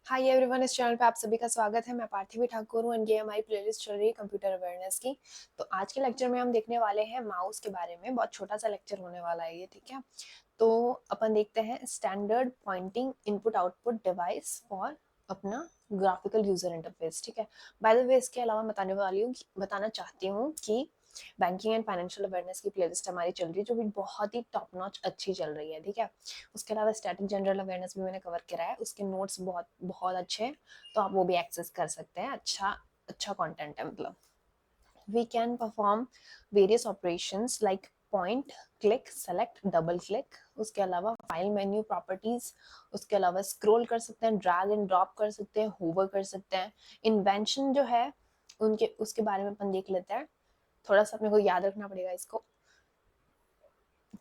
Hi everyone, इस channel पे आप सभी का स्वागत है। मैं पार्थिवी ठाकुर हूँ एंड ये हमारी प्लेलिस्ट चल रही है कंप्यूटर अवेयरनेस की। तो आज के लेक्चर में हम देखने वाले हैं माउस के बारे में। बहुत छोटा सा लेक्चर होने वाला है ये, ठीक है। तो अपन देखते हैं standard pointing input output device for अपना ग्राफिकल यूजर इंटरफेस, ठीक है। बाय द वे, इसके अलावा बताना चाहती हूँ कि बैंकिंग एंड फाइनेंशियल अवेयरनेस की प्लेलिस्ट हमारी चल रही है, जो भी बहुत ही टॉप नॉच अच्छी चल रही है, ठीक है। उसके अलावा स्टैटिक जनरल अवेयरनेस भी मैंने कवर करा है, उसके नोट्स बहुत बहुत अच्छे हैं, तो आप वो भी एक्सेस कर सकते हैं। अच्छा अच्छा कंटेंट है, मतलब we can perform various operations like point, click, select, double click. उसके अलावा फाइल मेन्यू प्रॉपर्टीज, उसके अलावा स्क्रॉल कर सकते हैं, ड्रैग एंड ड्रॉप कर सकते हैं, होवर कर सकते हैं। इन्वेंशन जो है उनके उसके बारे में अपन देख लेते हैं। थोड़ा सा अपने को याद रखना पड़ेगा इसको।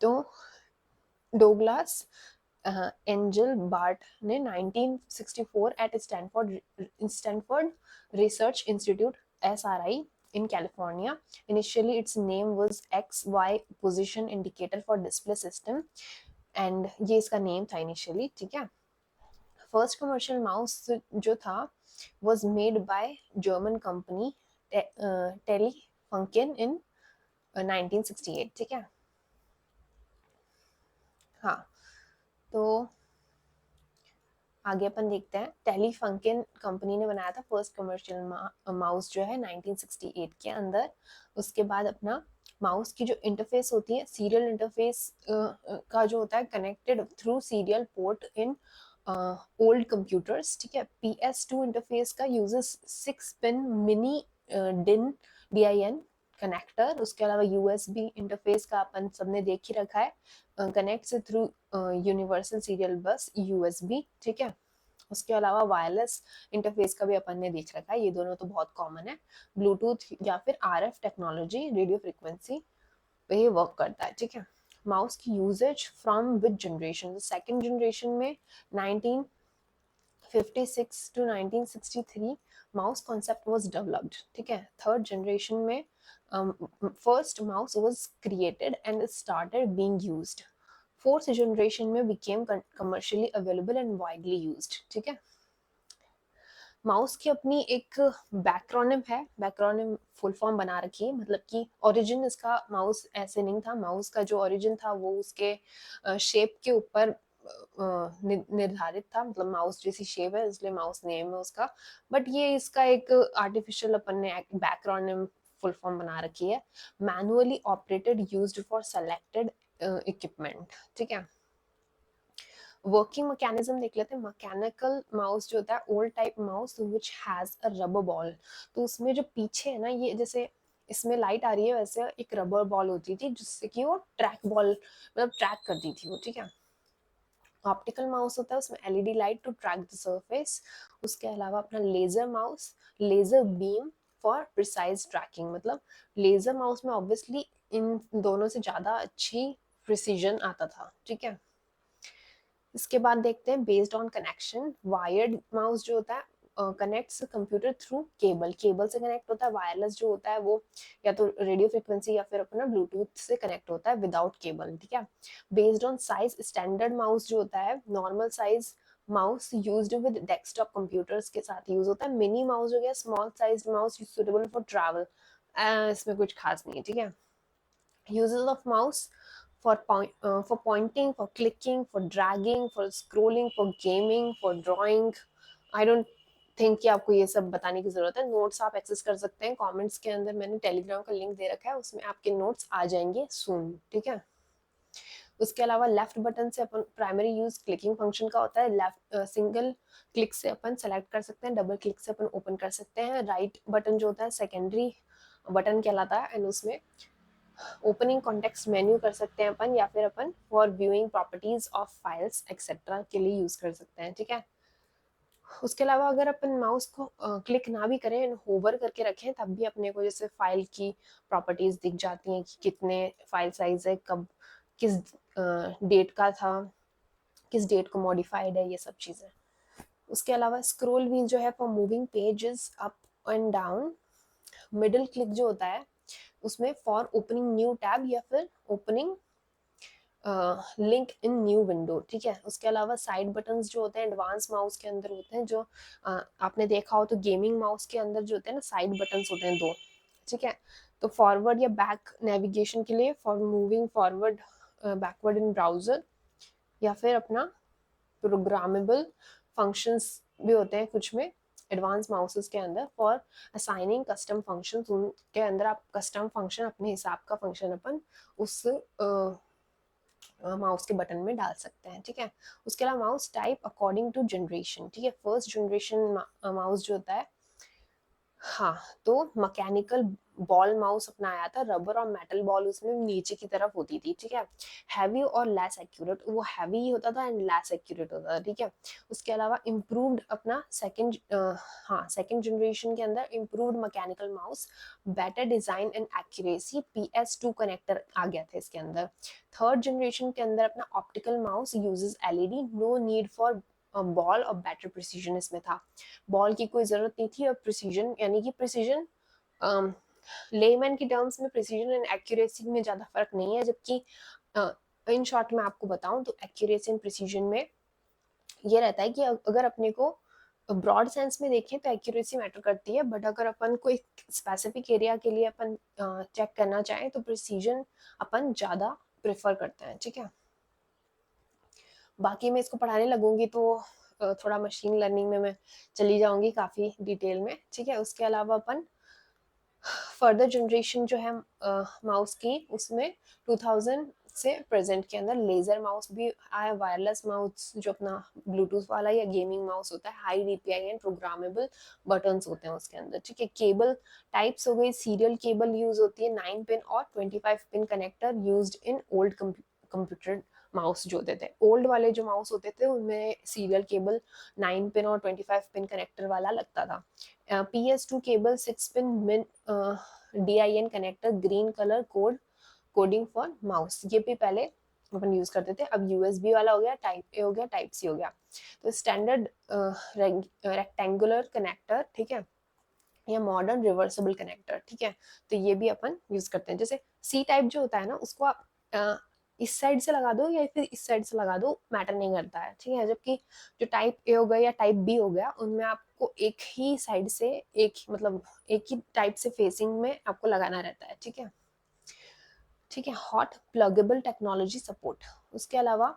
तो डोगलास एंजल बार्ट ने 1964 at Stanford Research Institute SRI in California. Initially, its name was XY position indicator for display system, and ये इसका नेम था इनिशियली, ठीक है। फर्स्ट कमर्शियल माउस जो था was made by German company Telefunken in 1968, ठीक है। हाँ, तो आगे अपन देखते हैं। टेलीफंकेन कंपनी ने बनाया था फर्स्ट कमर्शियल माउस जो है 1968 के अंदर। उसके बाद अपना माउस की जो इंटरफेस होती है, सीरियल इंटरफेस का जो होता है, connected through serial port in old computers, ठीक है। PS2 इंटरफेस का यूजेस 6 पिन मिनी डिन DIN कनेक्टर। उसके अलावा USB इंटरफेस का अपन सबने देख ही रखा है, कनेक्ट थ्रू यूनिवर्सल सीरियल बस USB, ठीक है। उसके अलावा वायरलेस इंटरफेस का भी अपन ने देख रखा है, ये दोनों तो बहुत कॉमन है। ब्लूटूथ या फिर RF टेक्नोलॉजी, रेडियो फ्रिक्वेंसी पे ये वर्क करता है, ठीक है। माउस की uses from which generation? Second generation में 1956 to 1963 mouse concept was developed, ठीक है। थर्ड जनरेशन में first mouse was created and started being used. Fourth generation में became commercially available and widely used, ठीक है। माउस की अपनी एक बैक्रोनिम है, बैक्रोनिम फुल फॉर्म बना रखी है, मतलब कि ओरिजिन इसका माउस ऐसे नहीं था। माउस का जो ओरिजिन था वो उसके शेप के ऊपर निर्धारित था, मतलब माउस जैसी शेप है इसलिए माउस नेम है उसका। बट ये इसका एक आर्टिफिशियल अपन ने बैक्रोनिम फुल फॉर्म बना रखी है। Manually operated, used for selected equipment, ठीक है। वर्किंग मैकेनिज्म देख लेते हैं। मैकेनिकल माउस जो होता है, old type mouse which has a rubber ball. तो उसमें जो पीछे है ना, ये जैसे इसमें लाइट आ रही है, वैसे एक रबर बॉल होती थी जिससे कि वो ट्रैक बॉल, मतलब ट्रैक करती थी वो, ठीक है। ऑप्टिकल माउस होता है, उसमें LED light to track the surface. उसके अलावा अपना laser mouse, laser beam for precise tracking. मतलब लेजर माउस में ऑब्वियसली इन दोनों से ज्यादा अच्छी प्रिसीजन आता था, ठीक है। इसके बाद देखते हैं based on connection. Wired mouse जो होता है connects computer through cable, cable से कनेक्ट होता है। वायरलेस जो होता है वो या तो रेडियो फ्रिक्वेंसी या फिर अपना ब्लूटूथ से कनेक्ट होता है विदाउट केबल, ठीक है। Based on size, standard mouse जो होता है normal size mouse used with desktop computers के साथ यूज होता है। मिनी माउस हो गया small size mouse, suitable for travel. इसमें कुछ खास नहीं है, ठीक है। uses of mouse for pointing, for clicking, for dragging, for scrolling, for gaming, for drawing. I don't think कि आपको ये सब बताने की जरूरत है। नोट्स आप एक्सेस कर सकते हैं कमेंट्स के अंदर, मैंने टेलीग्राम का लिंक दे रखा है, उसमें आपके नोट्स आ जाएंगे सून, ठीक है। उसके अलावा लेफ्ट बटन से अपन प्राइमरी यूज क्लिकिंग फंक्शन का होता है। लेफ्ट सिंगल क्लिक से अपन सेलेक्ट कर सकते हैं, डबल क्लिक से अपन ओपन कर सकते हैं। राइट बटन जो होता है सेकेंडरी बटन कहलाता है, एंड उसमें ओपनिंग कॉन्टेक्स्ट मेन्यू कर सकते हैं अपन, या फिर अपन for viewing properties of files etcetera के लिए यूज कर सकते हैं, ठीक है। उसके अलावा अगर अपन माउस को क्लिक ना भी करें, होवर करके रखें, तब भी अपने को जैसे फाइल की प्रॉपर्टीज दिख जाती हैं कि कितने फाइल साइज है, कब किस डेट का था, किस डेट को मॉडिफाइड है, ये सब चीजें। उसके अलावा स्क्रॉल व्हील जो है for moving pages up and down. Middle click जो होता है उसमें फॉर ओपनिंग न्यू टैब या फिर opening link in new window, ठीक है। उसके अलावा साइड बटन्स जो होते हैं एडवांस माउस के अंदर होते हैं, जो आपने देखा हो तो गेमिंग माउस के अंदर जो होते हैं ना साइड बटन्स होते हैं दो, ठीक है। तो फॉरवर्ड या बैक नेविगेशन के लिए, for moving forward backward in browser, या फिर अपना प्रोग्रामेबल फंक्शंस भी होते हैं कुछ में एडवांस माउसेस के अंदर, फॉर असाइनिंग कस्टम फंक्शंस। उनके अंदर आप कस्टम फंक्शन अपने हिसाब का फंक्शन अपन उस माउस के बटन में डाल सकते हैं, ठीक है। उसके अलावा mouse type according to generation, ठीक है। फर्स्ट जनरेशन माउस जो होता है, हाँ, तो मैकेनिकल बॉल माउस अपना आया था, रबर और मेटल बॉल उसमें नीचे की तरफ होती थी, ठीक है। हैवी और लेस एक्यूरेट, वो हैवी होता था एंड लेस एक्यूरेट होता था, ठीक है। उसके अलावा इम्प्रूव्ड अपना सेकंड, हाँ, सेकंड जनरेशन के अंदर improved mechanical mouse, better design and accuracy, PS2 connector आ गया था इसके अंदर। थर्ड जनरेशन के अंदर अपना optical mouse uses LED, no need for ball और बेटर प्रिसीजन इसमें था। बॉल की कोई जरूरत नहीं थी, और प्रिसीजन यानी कि प्रिसीजन लेमैन की टर्म्स में प्रिसीजन एंड एक्यूरेसी में ज़्यादा फर्क नहीं है, जबकि इन शॉर्ट में आपको बताऊं तो एक्यूरेसी एंड प्रिसीजन में ये रहता है कि अगर अपने को ब्रॉड सेंस में देखें तो एक्यूरेसी मैटर करती है, बट अगर अपन कोई स्पेसिफिक एरिया के लिए अपन चेक करना चाहें तो प्रिसीजन अपन ज़्यादा प्रेफर करते हैं, ठीक है। बाकी मैं इसको पढ़ाने लगूंगी तो थोड़ा मशीन लर्निंग में मैं चली जाऊंगी काफ़ी डिटेल में, ठीक है। उसके अलावा अपन फर्दर जनरेशन जो है माउस की, उसमें 2000 से प्रेजेंट के अंदर लेजर माउस भी आया, वायरलेस माउस जो अपना ब्लूटूथ वाला या गेमिंग माउस होता है, high DPI and programmable buttons होते हैं उसके अंदर, ठीक है। केबल टाइप्स हो गई, सीरियल केबल यूज होती है, 9 पिन और 25 pin connector used in old computer mouse जो होते थे। ओल्ड वाले जो माउस होते थे उनमें सीरियल केबल 9 पिन और 25 पिन कनेक्टर वाला लगता था। PS2 केबल 6 पिन मिन DIN connector, green colour code, coding for mouse, ये भी पहले अपन यूज करते थे। अब USB वाला हो गया, टाइप A हो गया, टाइप C हो गया। तो स्टैंडर्ड रेक्टेंगुलर कनेक्टर, ठीक है, या मॉडर्न रिवर्सिबल कनेक्टर, ठीक है। तो ये भी अपन यूज करते हैं। जैसे C टाइप जो होता है ना, उसको आप इस साइड से लगा दो या फिर इस साइड से लगा दो, मैटर नहीं करता है, ठीक है। जबकि जो टाइप A हो गया या टाइप B हो गया, उनमें आपको एक ही साइड से, मतलब एक ही टाइप से फेसिंग में आपको लगाना रहता है, ठीक है। ठीक है, हॉट प्लगेबल टेक्नोलॉजी सपोर्ट। उसके अलावा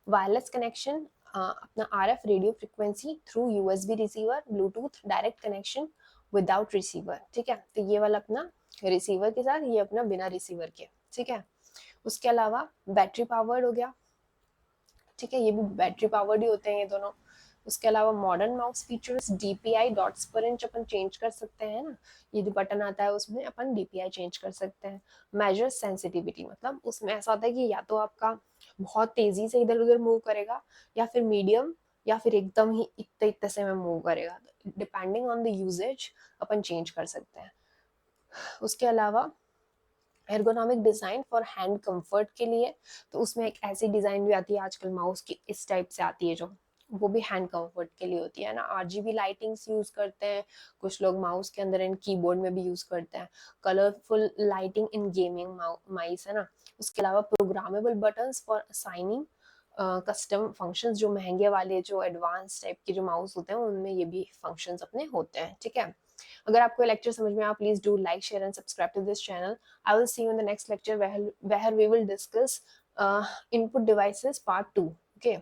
वायरलेस कनेक्शन, अपना RF radio frequency through USB receiver, Bluetooth direct connection without receiver, ठीक है। तो ये वाला अपना रिसीवर के साथ, ये अपना बिना रिसीवर के, ठीक है। उसके अलावा बैटरी पावर्ड हो गया, ठीक है, ये भी बैटरी पावर्ड ही होते हैं ये दोनों। उसके अलावा modern mouse features, DPI dots पर इंच अपन चेंज कर सकते हैं ना, ये जो बटन आता है उसमें अपन DPI चेंज कर सकते हैं। मेजर सेंसिटिविटी, मतलब उसमें ऐसा होता है कि या तो आपका बहुत तेजी से इधर उधर मूव करेगा, या फिर मीडियम, या फिर एकदम ही इतने इतने से में मूव करेगा, डिपेंडिंग ऑन द यूजेज अपन चेंज कर सकते हैं। उसके अलावा ergonomic design for hand comfort के लिए, तो उसमें एक ऐसी डिजाइन भी आती है आजकल माउस की, इस टाइप से आती है जो, वो भी हैंड कंफर्ट के लिए होती है ना। RGB लाइटिंग्स यूज करते हैं कुछ लोग माउस के अंदर, एंड कीबोर्ड में भी यूज करते हैं। कलरफुल लाइटिंग इन गेमिंग माइस है ना। उसके अलावा programmable buttons for assigning custom functions, जो महंगे वाले जो एडवांस टाइप के जो माउस होते हैं उनमें ये भी फंक्शंस अपने होते हैं, ठीक है। अगर आपको लेक्चर समझ में आया, please do like, share and subscribe to this channel. I will see you in the next lecture where we will discuss input devices part 2. Okay.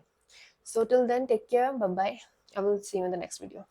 So till then, take care. Bye bye. I will see you in the next video.